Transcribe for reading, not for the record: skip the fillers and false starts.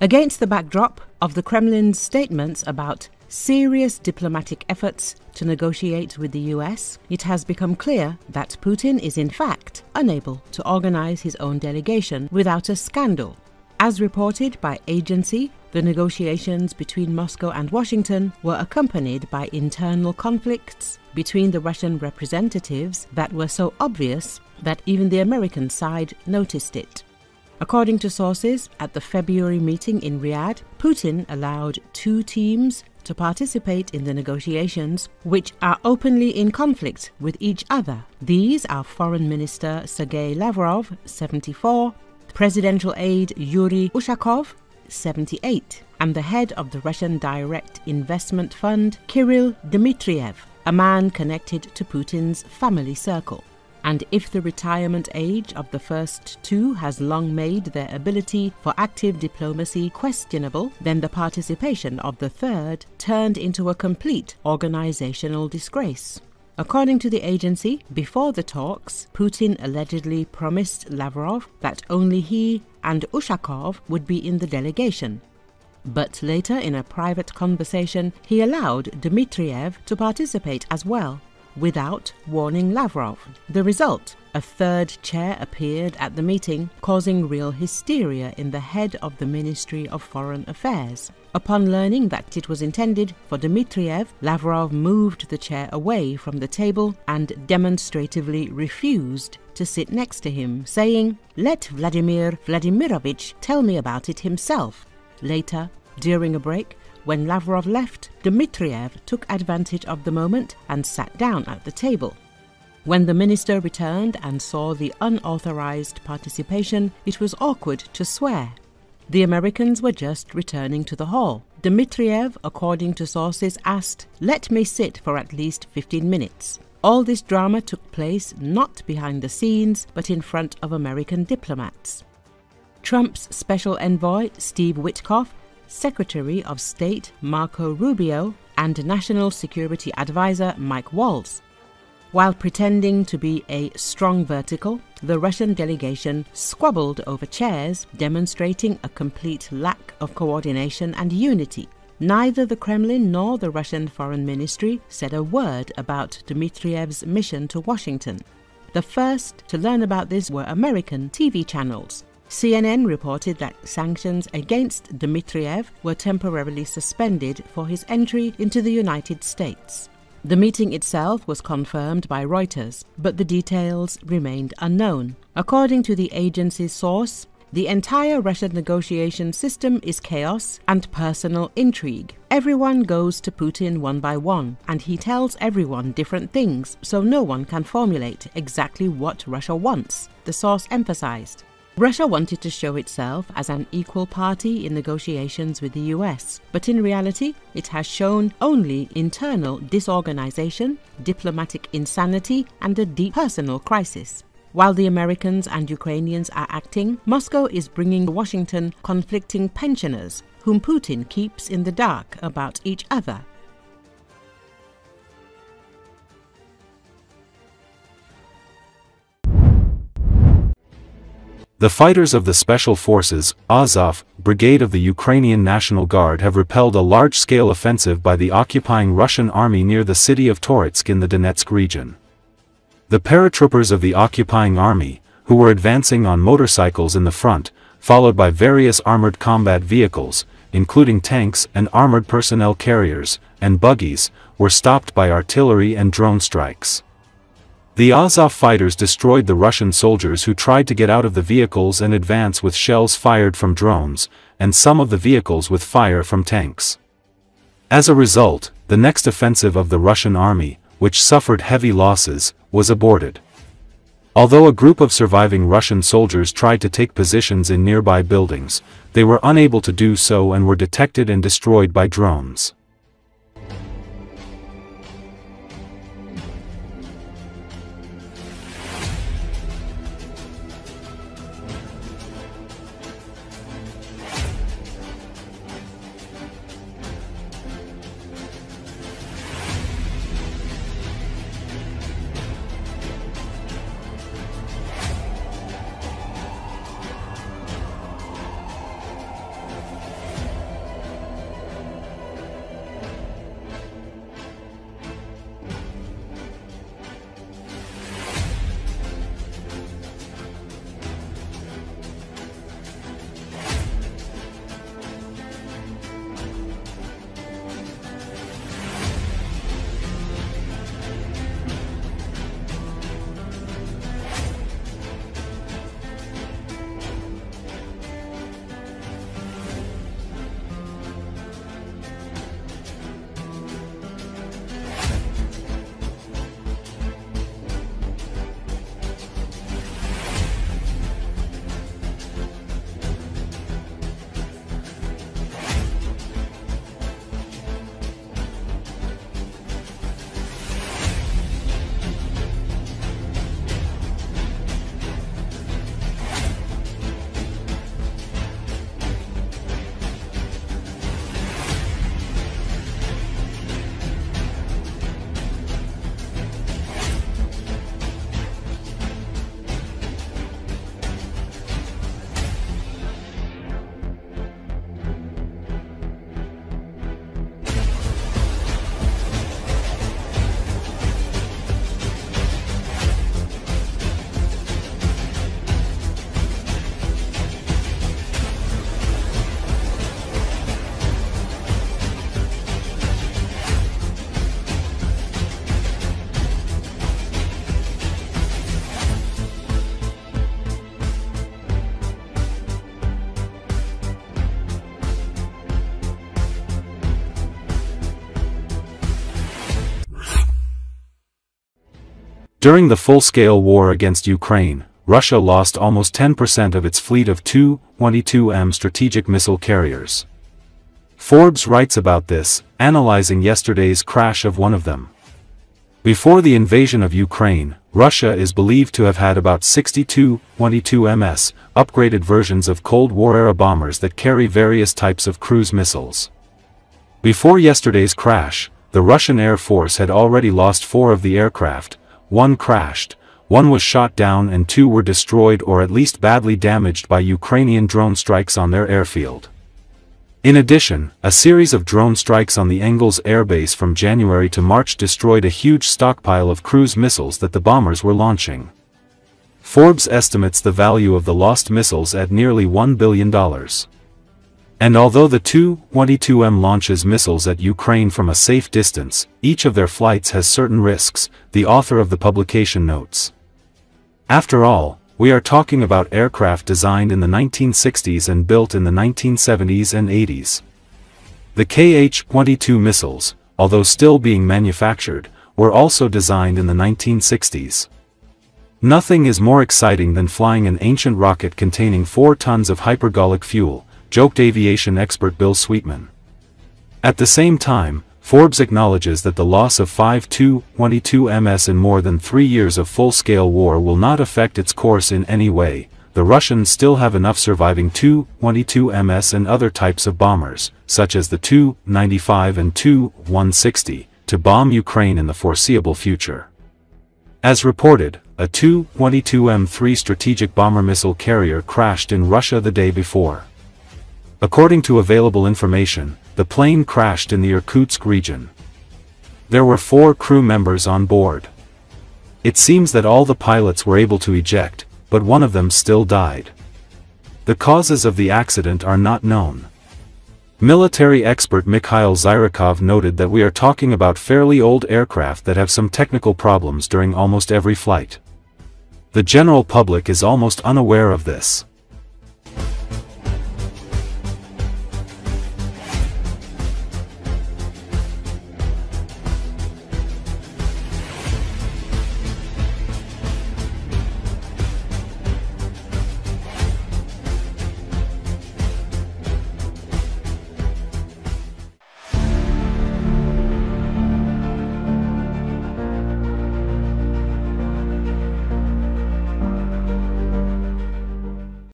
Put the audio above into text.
Against the backdrop of the Kremlin's statements about serious diplomatic efforts to negotiate with the US, it has become clear that Putin is in fact unable to organize his own delegation without a scandal. As reported by Agency, the negotiations between Moscow and Washington were accompanied by internal conflicts between the Russian representatives that were so obvious that even the American side noticed it. According to sources, at the February meeting in Riyadh, Putin allowed 2 teams to participate in the negotiations, which are openly in conflict with each other. These are Foreign Minister Sergey Lavrov, 74, Presidential aide Yuri Ushakov, 78, and the head of the Russian Direct Investment Fund, Kirill Dmitriev, a man connected to Putin's family circle. And if the retirement age of the first 2 has long made their ability for active diplomacy questionable, then the participation of the 3rd turned into a complete organizational disgrace. According to the agency, before the talks, Putin allegedly promised Lavrov that only he and Ushakov would be in the delegation. But later, in a private conversation, he allowed Dmitriev to participate as well, without warning Lavrov. The result, a 3rd chair appeared at the meeting, causing real hysteria in the head of the Ministry of Foreign Affairs. Upon learning that it was intended for Dmitriev, Lavrov moved the chair away from the table and demonstratively refused to sit next to him, saying, "Let Vladimir Vladimirovich tell me about it himself." Later, during a break, when Lavrov left, Dmitriev took advantage of the moment and sat down at the table. When the minister returned and saw the unauthorized participation, it was awkward to swear. The Americans were just returning to the hall. Dmitriev, according to sources, asked, "Let me sit for at least 15 minutes. All this drama took place not behind the scenes, but in front of American diplomats. Trump's special envoy, Steve Witkoff, Secretary of State Marco Rubio, and National Security Advisor Mike Waltz. While pretending to be a strong vertical, the Russian delegation squabbled over chairs, demonstrating a complete lack of coordination and unity. Neither the Kremlin nor the Russian Foreign Ministry said a word about Dmitriev's mission to Washington. The first to learn about this were American TV channels. CNN reported that sanctions against Dmitriev were temporarily suspended for his entry into the United States. The meeting itself was confirmed by Reuters, but the details remained unknown. According to the agency's source, the entire Russian negotiation system is chaos and personal intrigue. Everyone goes to Putin one by one, and he tells everyone different things, so no one can formulate exactly what Russia wants, the source emphasized. Russia wanted to show itself as an equal party in negotiations with the US, but in reality, it has shown only internal disorganization, diplomatic insanity, and a deep personal crisis. While the Americans and Ukrainians are acting, Moscow is bringing to Washington conflicting pensioners, whom Putin keeps in the dark about each other. The fighters of the Special Forces, Azov, Brigade of the Ukrainian National Guard have repelled a large-scale offensive by the occupying Russian army near the city of Toretsk in the Donetsk region. The paratroopers of the occupying army, who were advancing on motorcycles in the front, followed by various armored combat vehicles, including tanks and armored personnel carriers, and buggies, were stopped by artillery and drone strikes. The Azov fighters destroyed the Russian soldiers who tried to get out of the vehicles and advance with shells fired from drones, and some of the vehicles with fire from tanks. As a result, the next offensive of the Russian army, which suffered heavy losses, was aborted. Although a group of surviving Russian soldiers tried to take positions in nearby buildings, they were unable to do so and were detected and destroyed by drones. During the full-scale war against Ukraine, Russia lost almost 10% of its fleet of Tu-22M strategic missile carriers. Forbes writes about this, analyzing yesterday's crash of one of them. Before the invasion of Ukraine, Russia is believed to have had about 62 Tu-22MS, upgraded versions of Cold War-era bombers that carry various types of cruise missiles. Before yesterday's crash, the Russian Air Force had already lost 4 of the aircraft. 1 crashed, 1 was shot down and 2 were destroyed or at least badly damaged by Ukrainian drone strikes on their airfield. In addition, a series of drone strikes on the Engels airbase from January to March destroyed a huge stockpile of cruise missiles that the bombers were launching. Forbes estimates the value of the lost missiles at nearly $1 billion. And although the Tu-22M launches missiles at Ukraine from a safe distance, each of their flights has certain risks, the author of the publication notes. After all, we are talking about aircraft designed in the 1960s and built in the 1970s and 80s. The Kh-22 missiles, although still being manufactured, were also designed in the 1960s. Nothing is more exciting than flying an ancient rocket containing 4 tons of hypergolic fuel, joked aviation expert Bill Sweetman. At the same time, Forbes acknowledges that the loss of 5 Tu-22MS in more than 3 years of full-scale war will not affect its course in any way. The Russians still have enough surviving Tu-22MS and other types of bombers, such as the Tu-95 and Tu-160, to bomb Ukraine in the foreseeable future. As reported, a Tu-22M3 strategic bomber missile carrier crashed in Russia the day before. According to available information, the plane crashed in the Irkutsk region. There were 4 crew members on board. It seems that all the pilots were able to eject, but one of them still died. The causes of the accident are not known. Military expert Mikhail Zyrakov noted that we are talking about fairly old aircraft that have some technical problems during almost every flight. The general public is almost unaware of this.